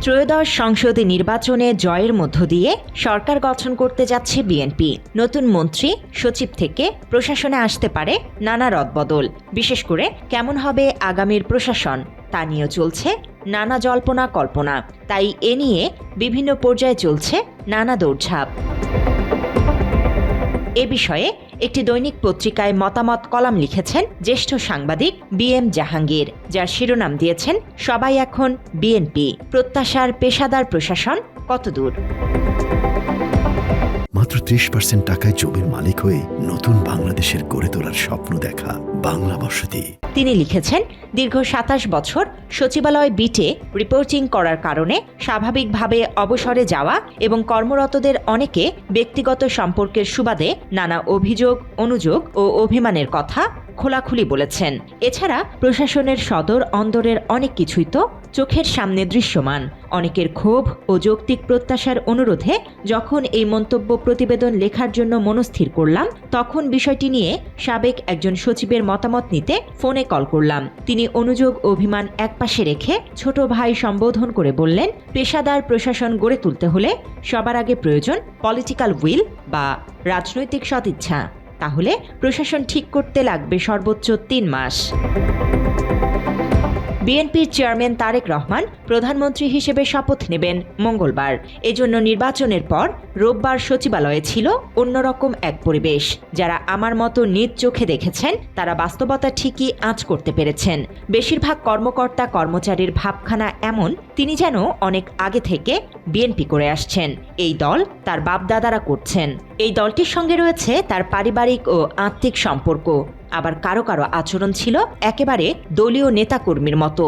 ত্রয়োদশ সংসদে নির্বাচনে জয়ের মধ্য দিয়ে সরকার গঠন করতে যাচ্ছে বিএনপি। নতুন মন্ত্রী সচিব থেকে প্রশাসনে আসতে পারে নানা রদবদল। বিশেষ করে কেমন হবে আগামীর প্রশাসন তা নিয়ে চলছে নানা জল্পনা কল্পনা। তাই এ নিয়ে বিভিন্ন পর্যায়ে চলছে নানা দৌড়ঝাঁপ। এ বিষয়ে একটি দৈনিক পত্রিকায় মতামত কলাম লিখেছেন জ্যেষ্ঠ সাংবাদিক BM জাহাঙ্গীর, যার শিরোনাম দিয়েছেন সবাই এখন বিএনপি, প্রত্যাশার পেশাদার প্রশাসন কতদূর। মাত্র 30% টাকায় জমির মালিক হয়ে নতুন বাংলাদেশের গড়ে তোলার স্বপ্ন দেখা বাংলা বসতি। তিনি লিখেছেন, দীর্ঘ 27 বছর সচিবালয় বিটে রিপোর্টিং করার কারণে স্বাভাবিকভাবে অবসরে যাওয়া এবং কর্মরতদের অনেকে ব্যক্তিগত সম্পর্কের সুবাদে নানা অভিযোগ, অনুযোগ ও অভিমানের কথা খোলাখুলি বলেছেন। এছাড়া প্রশাসনের সদর অন্দরের অনেক কিছুই তো চোখের সামনে দৃশ্যমান। অনেকের ক্ষোভ ও যৌক্তিক প্রত্যাশার অনুরোধে যখন এই মন্তব্য প্রতিবেদন লেখার জন্য মনস্থির করলাম, তখন বিষয়টি নিয়ে সাবেক একজন সচিবের মতামত নিতে ফোনে কল করলাম। তিনি অনুযোগ অভিমান একপাশে রেখে ছোট ভাই সম্বোধন করে বললেন, পেশাদার প্রশাসন গড়ে তুলতে হলে সবার আগে প্রয়োজন পলিটিক্যাল উইল বা রাজনৈতিক সদিচ্ছা। তাহলে প্রশাসন ঠিক করতে লাগবে সর্বোচ্চ 3 মাস। বিএনপির চেয়ারম্যান তারেক রহমান প্রধানমন্ত্রী হিসেবে শপথ নেবেন মঙ্গলবার। এজন্য নির্বাচনের পর রোববার সচিবালয়ে ছিল অন্যরকম এক পরিবেশ। যারা আমার মতো নিজ চোখে দেখেছেন তারা বাস্তবতা ঠিকই আঁচ করতে পেরেছেন। বেশিরভাগ কর্মকর্তা কর্মচারীর ভাবখানা এমন, তিনি যেন অনেক আগে থেকে বিএনপি করে আসছেন। এই দল তার বাপদাদারা করছেন। এই দলটির সঙ্গে রয়েছে তার পারিবারিক ও আত্মিক সম্পর্ক। আবার কারো কারো আচরণ ছিল একেবারে দলীয় নেতাকর্মীর মতো।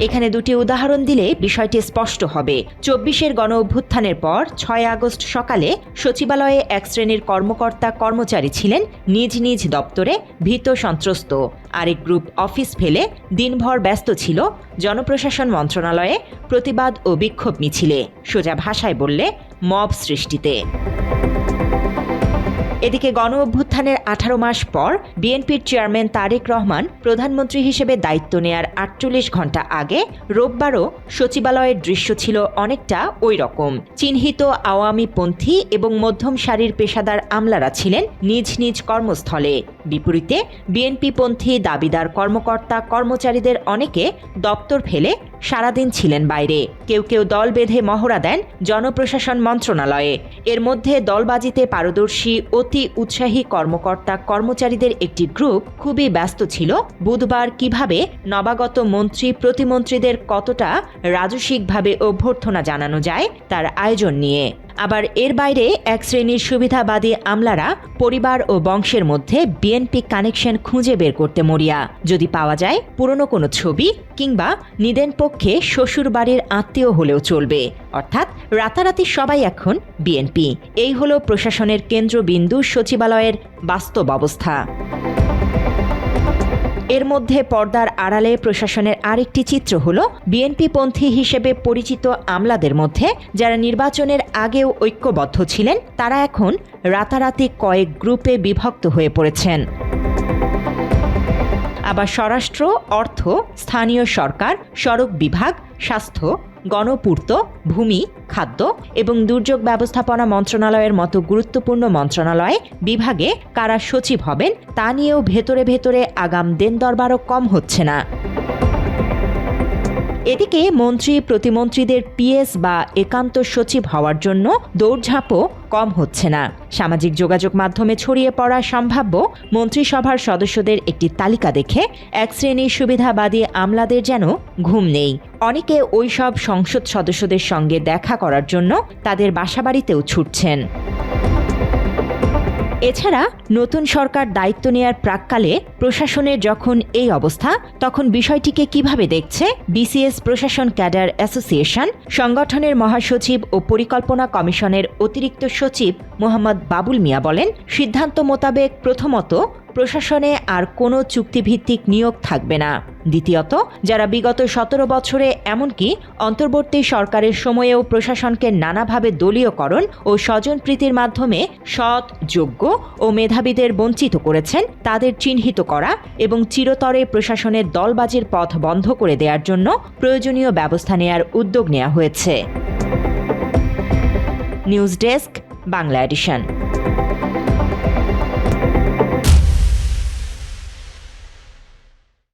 এখানে দুটি উদাহরণ দিলে বিষয়টি স্পষ্ট হবে। 24-এর গণ অভ্যুত্থানের পর 6 আগস্ট সকালে সচিবালয়ে এক শ্রেণীর কর্মকর্তা কর্মচারী ছিলেন নিজ নিজ দপ্তরে ভীত সন্ত্রস্ত। আরেক গ্রুপ অফিস ফেলে দিনভর ব্যস্ত ছিল জনপ্রশাসন মন্ত্রণালয়ে প্রতিবাদ ও বিক্ষোভ মিছিলে, সোজা ভাষায় বললে মব সৃষ্টিতে। এদিকে গণ অভ্যুত্থানের 18 মাস পর বিএনপির চেয়ারম্যান তারেক রহমান প্রধানমন্ত্রী হিসেবে দায়িত্ব নেয়ার 48 ঘণ্টা আগে রোববারও সচিবালয়ের দৃশ্য ছিল অনেকটা ওই রকম। চিহ্নিত আওয়ামীপন্থী এবং মধ্যম সারির পেশাদার আমলারা ছিলেন নিজ নিজ কর্মস্থলে। বিপরীতে বিএনপিপন্থী দাবিদার কর্মকর্তা কর্মচারীদের অনেকে দপ্তর ফেলে সারাদিন ছিলেন বাইরে। কেউ কেউ দল বেঁধে মহড়া দেন জনপ্রশাসন মন্ত্রণালয়ে। এর মধ্যে দলবাজিতে পারদর্শী অতি উৎসাহী কর্মকর্তা কর্মচারীদের একটি গ্রুপ খুবই ব্যস্ত ছিল বুধবার কিভাবে নবাগত মন্ত্রী প্রতিমন্ত্রীদের কতটা রাজসিকভাবে অভ্যর্থনা জানানো যায় তার আয়োজন নিয়ে। আবার এর বাইরে এক শ্রেণীর সুবিধাবাদী আমলারা পরিবার ও বংশের মধ্যে বিএনপি কানেকশন খুঁজে বের করতে মরিয়া। যদি পাওয়া যায় পুরনো কোনো ছবি কিংবা নিদেন পক্ষে শ্বশুর বাড়ির আত্মীয় হলেও চলবে। অর্থাৎ রাতারাতি সবাই এখন বিএনপি। এই হলো প্রশাসনের কেন্দ্রবিন্দু সচিবালয়ের বাস্তব অবস্থা। এর মধ্যে পর্দার আড়ালে প্রশাসনের আরেকটি চিত্র হল বিএনপিপন্থী হিসেবে পরিচিত আমলাদের মধ্যে যারা নির্বাচনের আগেও ঐক্যবদ্ধ ছিলেন, তারা এখন রাতারাতি কয়েক গ্রুপে বিভক্ত হয়ে পড়েছেন। আবার স্বরাষ্ট্র, অর্থ, স্থানীয় সরকার, সড়ক বিভাগ, স্বাস্থ্য, গণপূর্ত, ভূমি, খাদ্য এবং দুর্যোগ ব্যবস্থাপনা মন্ত্রণালয়ের মতো গুরুত্বপূর্ণ মন্ত্রণালয় বিভাগে কারা সচিব হবেন তা নিয়েও ভেতরে ভেতরে আগাম দেন দরবারও কম হচ্ছে না। এদিকে মন্ত্রী প্রতিমন্ত্রীদের পিএস বা একান্ত সচিব হওয়ার জন্য দৌড়ঝাঁপও কম হচ্ছে না। সামাজিক যোগাযোগ মাধ্যমে ছড়িয়ে পড়া সম্ভাব্য মন্ত্রিসভার সদস্যদের একটি তালিকা দেখে এক শ্রেণীর সুবিধাবাদী আমলাদের যেন ঘুম নেই। অনেকে ওইসব সংসদ সদস্যদের সঙ্গে দেখা করার জন্য তাদের বাসাবাড়িতেও ছুটছেন। এছাড়া নতুন সরকার দায়িত্ব নেয়ার প্রাক্কালে প্রশাসনের যখন এই অবস্থা, তখন বিষয়টিকে কিভাবে দেখছে বিসিএস প্রশাসন ক্যাডার অ্যাসোসিয়েশন। সংগঠনের মহাসচিব ও পরিকল্পনা কমিশনের অতিরিক্ত সচিব মোহাম্মদ বাবুল মিয়া বলেন, সিদ্ধান্ত মোতাবেক প্রথমত প্রশাসনে আর কোনো চুক্তিভিত্তিক নিয়োগ থাকবে না। দ্বিতীয়ত, যারা বিগত 17 বছরে এমনকি অন্তর্বর্তী সরকারের সময়েও প্রশাসনকে নানাভাবে দলীয়করণ ও স্বজনপ্রীতির মাধ্যমে সৎ, যোগ্য ও মেধাবীদের বঞ্চিত করেছেন, তাদের চিহ্নিত করা এবং চিরতরে প্রশাসনের দলবাজির পথ বন্ধ করে দেওয়ার জন্য প্রয়োজনীয় ব্যবস্থা নেওয়ার উদ্যোগ নেওয়া হয়েছে। News desk, Bangla addition.